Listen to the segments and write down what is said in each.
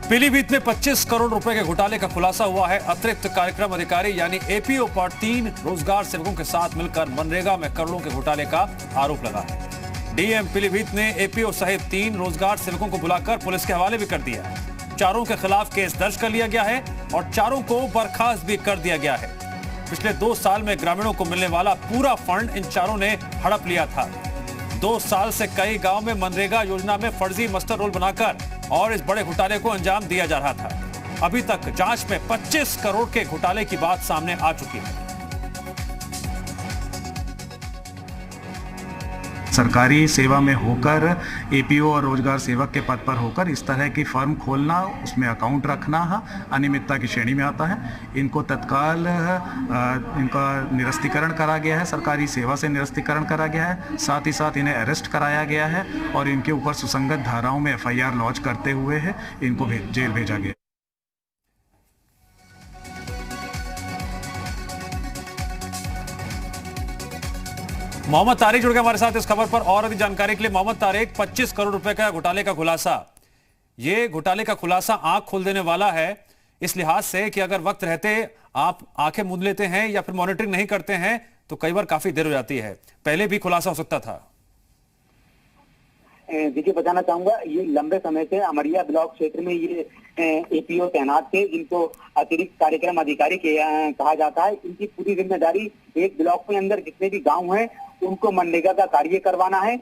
पीलीभीत में 25 करोड़ रुपए के घोटाले का खुलासा हुआ है। अतिरिक्त कार्यक्रम अधिकारी यानी एपीओ पर 3 रोजगार सेवकों के साथ मिलकर मनरेगा में करोड़ों के घोटाले का आरोप लगा है। डीएम पीलीभीत ने एपीओ सहित 3 रोजगार सेवकों को बुलाकर पुलिस के हवाले भी कर दिया है। चारों के खिलाफ केस दर्ज कर लिया गया है और चारों को बर्खास्त भी कर दिया गया है। पिछले 2 साल में ग्रामीणों को मिलने वाला पूरा फंड इन चारों ने हड़प लिया था। 2 साल से कई गांव में मनरेगा योजना में फर्जी मास्टर रोल बनाकर और इस बड़े घोटाले को अंजाम दिया जा रहा था। अभी तक जांच में 25 करोड़ के घोटाले की बात सामने आ चुकी है। सरकारी सेवा में होकर एपीओ और रोजगार सेवक के पद पर होकर इस तरह की फर्म खोलना, उसमें अकाउंट रखना अनियमितता की श्रेणी में आता है। इनको तत्काल इनका निरस्तीकरण करा गया है, सरकारी सेवा से निरस्तीकरण करा गया है। साथ ही साथ इन्हें अरेस्ट कराया गया है और इनके ऊपर सुसंगत धाराओं में एफआईआर लॉन्च करते हुए है इनको जेल भेजा गया। मोहम्मद तारिक जुड़ गए हमारे साथ इस खबर पर और अधिक जानकारी के लिए। मोहम्मद तारिक, 25 करोड़ रुपए का घोटाले का खुलासा, ये घोटाले का खुलासा आंख खोल देने वाला है इस लिहाज से कि अगर वक्त रहते आप आंखें मूंद लेते हैं या फिर मॉनिटरिंग नहीं करते हैं तो कई बार काफी देर हो जाती है। पहले भी खुलासा हो सकता था। देखिए, बताना चाहूंगा, ये लंबे समय से अमरिया ब्लॉक क्षेत्र में ये एपीओ तैनात थे, जिनको अतिरिक्त कार्यक्रम अधिकारी कहा जाता है। इनकी पूरी जिम्मेदारी एक ब्लॉक के अंदर जितने भी गांव हैं उनको मनरेगा का कार्य करवाना है।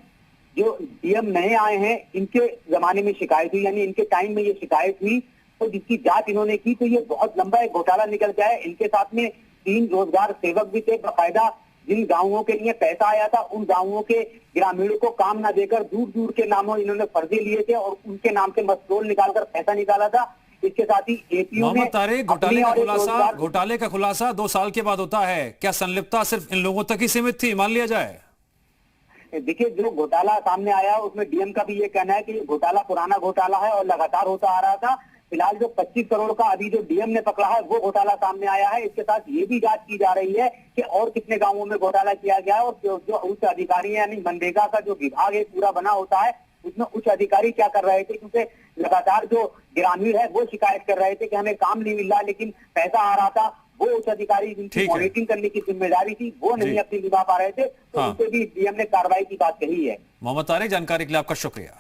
जो डीएम नए आए हैं, इनके जमाने में शिकायत हुई, यानी इनके टाइम में ये शिकायत हुई, तो जिसकी जांच इन्होंने की तो ये बहुत लंबा एक घोटाला निकल के आया। इनके साथ में 3 रोजगार सेवक भी थे। बाकायदा जिन गांवों के लिए पैसा आया था उन गांवों के ग्रामीणों को काम न देकर दूर दूर के नामों इन्होंने फर्जी लिए थे और उनके नाम से मस्ट्रोल निकालकर पैसा निकाला था। इसके साथ ही एपीओ में घोटाले का खुलासा 2 साल के बाद होता है। क्या संलिप्तता सिर्फ इन लोगों तक ही सीमित थी, मान लिया जाए? देखिए, जो घोटाला सामने आया उसमें डीएम का भी ये कहना है कि घोटाला पुराना घोटाला है और लगातार होता आ रहा था। फिलहाल जो 25 करोड़ का अभी जो डीएम ने पकड़ा है वो घोटाला सामने आया है। इसके साथ ये भी जांच की जा रही है कि और कितने गांवों में घोटाला किया गया है और जो उच्च अधिकारी है, यानी मनरेगा का जो विभाग है पूरा बना होता है, उसमें उच्च अधिकारी क्या कर रहे थे, क्योंकि लगातार जो ग्रामीण है वो शिकायत कर रहे थे कि हमें काम नहीं मिल रहा लेकिन पैसा आ रहा था। वो उच्च अधिकारी जिनकी मॉनिटरिंग करने की जिम्मेदारी थी वो नहीं अपनी निभा पा रहे थे, तो उनसे भी डीएम ने कार्रवाई की बात कही है। मोहम्मद तारिक, जानकारी के लिए आपका शुक्रिया।